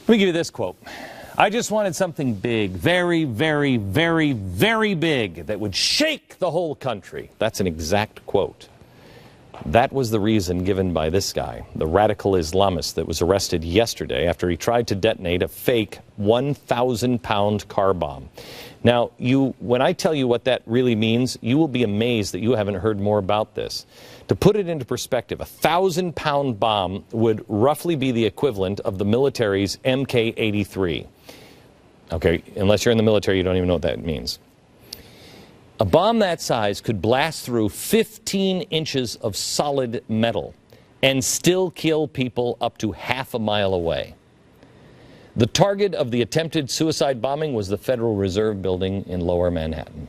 Let me give you this quote. I just wanted something big, very, very, very, very big that would shake the whole country. That's an exact quote. That was the reason given by this guy, the radical Islamist that was arrested yesterday after he tried to detonate a fake 1,000-pound car bomb. Now, when I tell you what that really means, you will be amazed that you haven't heard more about this. To put it into perspective, a 1,000-pound bomb would roughly be the equivalent of the military's Mk-83. Okay, unless you're in the military, you don't even know what that means. A bomb that size could blast through 15 inches of solid metal and still kill people up to half a mile away. The target of the attempted suicide bombing was the Federal Reserve Building in Lower Manhattan.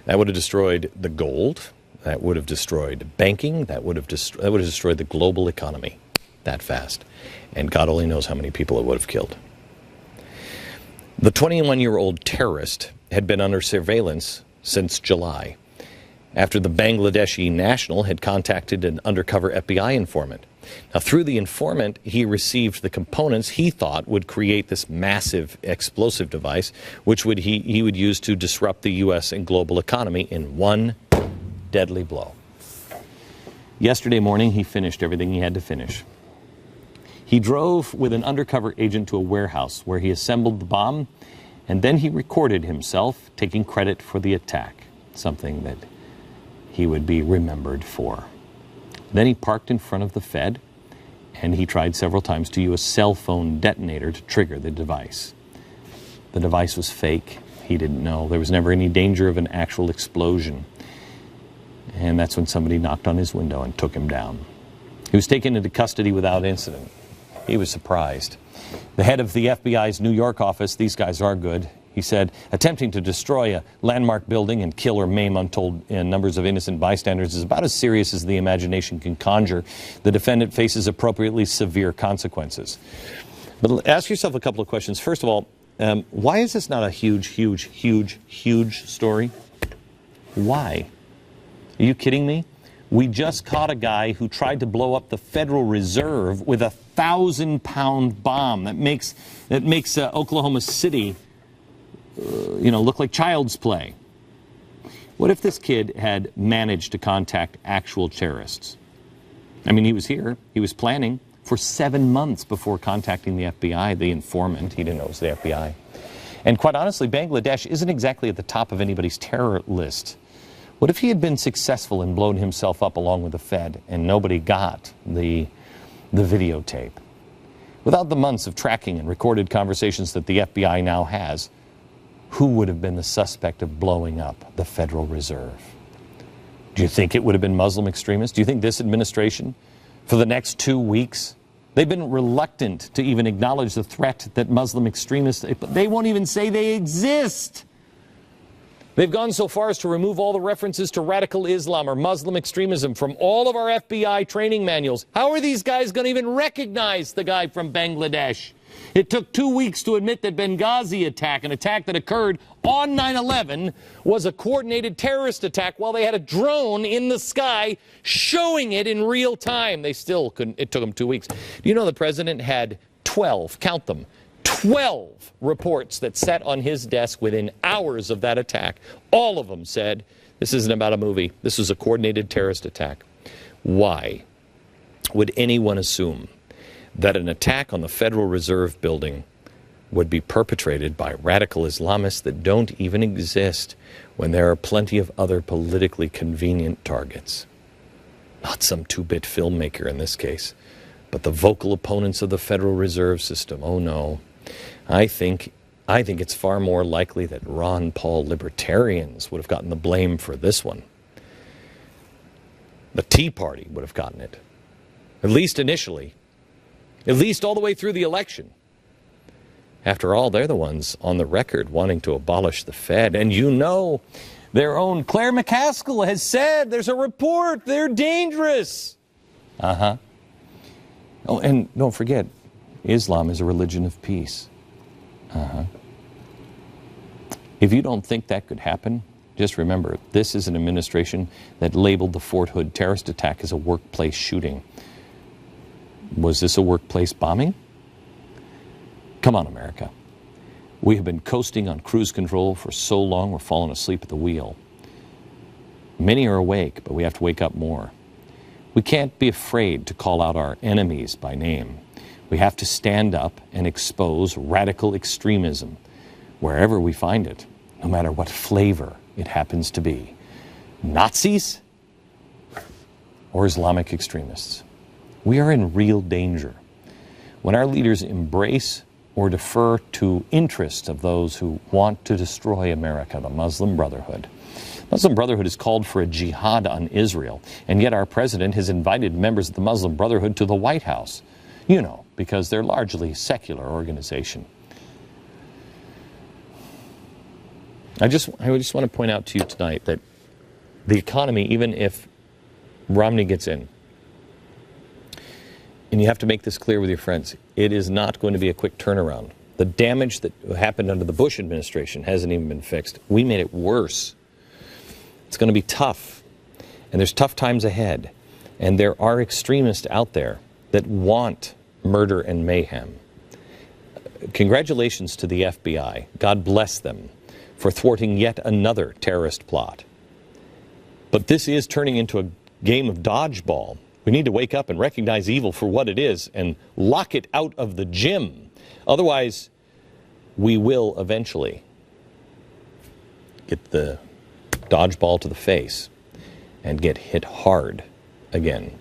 That would have destroyed the gold. That would have destroyed banking. That would have destroyed the global economy that fast. And God only knows how many people it would have killed. The 21-year-old terrorist had been under surveillance since July, after the Bangladeshi national had contacted an undercover FBI informant. Now, through the informant, he received the components he thought would create this massive explosive device, which he would use to disrupt the U.S. and global economy in one deadly blow. Yesterday morning, he finished everything he had to finish. He drove with an undercover agent to a warehouse where he assembled the bomb, and then he recorded himself taking credit for the attack, something that he would be remembered for. Then he parked in front of the Fed, and he tried several times to use a cell phone detonator to trigger the device. The device was fake. He didn't know. There was never any danger of an actual explosion. And that's when somebody knocked on his window and took him down. He was taken into custody without incident. He was surprised. The head of the FBI's New York office, these guys are good, he said, attempting to destroy a landmark building and kill or maim untold numbers of innocent bystanders is about as serious as the imagination can conjure. The defendant faces appropriately severe consequences. But ask yourself a couple of questions. First of all, why is this not a huge, huge, huge, huge story? Why? Are you kidding me? We just caught a guy who tried to blow up the Federal Reserve with a 1,000-pound bomb that makes Oklahoma City, look like child's play. What if this kid had managed to contact actual terrorists? I mean, he was here. He was planning for 7 months before contacting the FBI, the informant. He didn't know it was the FBI. And quite honestly, Bangladesh isn't exactly at the top of anybody's terror list. What if he had been successful and blown himself up along with the Fed and nobody got the videotape? Without the months of tracking and recorded conversations that the FBI now has, who would have been the suspect of blowing up the Federal Reserve? Do you think it would have been Muslim extremists? Do you think this administration, for the next 2 weeks, they've been reluctant to even acknowledge the threat that Muslim extremists, they won't even say they exist. They've gone so far as to remove all the references to radical Islam or Muslim extremism from all of our FBI training manuals. How are these guys going to even recognize the guy from Bangladesh? It took 2 weeks to admit that Benghazi attack, an attack that occurred on 9/11, was a coordinated terrorist attack while they had a drone in the sky showing it in real time. They still couldn't. It took them 2 weeks. Do you know the president had 12, count them, 12 reports that sat on his desk within hours of that attack. All of them said, this isn't about a movie. This was a coordinated terrorist attack. Why would anyone assume that an attack on the Federal Reserve Building would be perpetrated by radical Islamists that don't even exist when there are plenty of other politically convenient targets? Not some two-bit filmmaker in this case, but the vocal opponents of the Federal Reserve System. Oh no. I think it's far more likely that Ron Paul libertarians would have gotten the blame for this one. The Tea Party would have gotten it, at least initially, at least all the way through the election. After all, they're the ones on the record wanting to abolish the Fed. And you know, their own Claire McCaskill has said there's a report, they're dangerous. Oh, and don't forget, Islam is a religion of peace. If you don't think that could happen, just remember, this is an administration that labeled the Fort Hood terrorist attack as a workplace shooting. Was this a workplace bombing? Come on, America. We have been coasting on cruise control for so long we're falling asleep at the wheel. Many are awake, but we have to wake up more. We can't be afraid to call out our enemies by name. We have to stand up and expose radical extremism wherever we find it, no matter what flavor it happens to be. Nazis or Islamic extremists. We are in real danger. When our leaders embrace or defer to interests of those who want to destroy America, the Muslim Brotherhood. Muslim Brotherhood has called for a jihad on Israel, and yet our president has invited members of the Muslim Brotherhood to the White House. You know, because they're largely a secular organization. I just want to point out to you tonight that the economy, even if Romney gets in, and you have to make this clear with your friends, it is not going to be a quick turnaround. The damage that happened under the Bush administration hasn't even been fixed. We made it worse. It's going to be tough. And there's tough times ahead. And there are extremists out there that want murder and mayhem. Congratulations to the FBI. God bless them for thwarting yet another terrorist plot. But this is turning into a game of dodgeball. We need to wake up and recognize evil for what it is and lock it out of the gym. Otherwise, we will eventually get the dodgeball to the face and get hit hard again.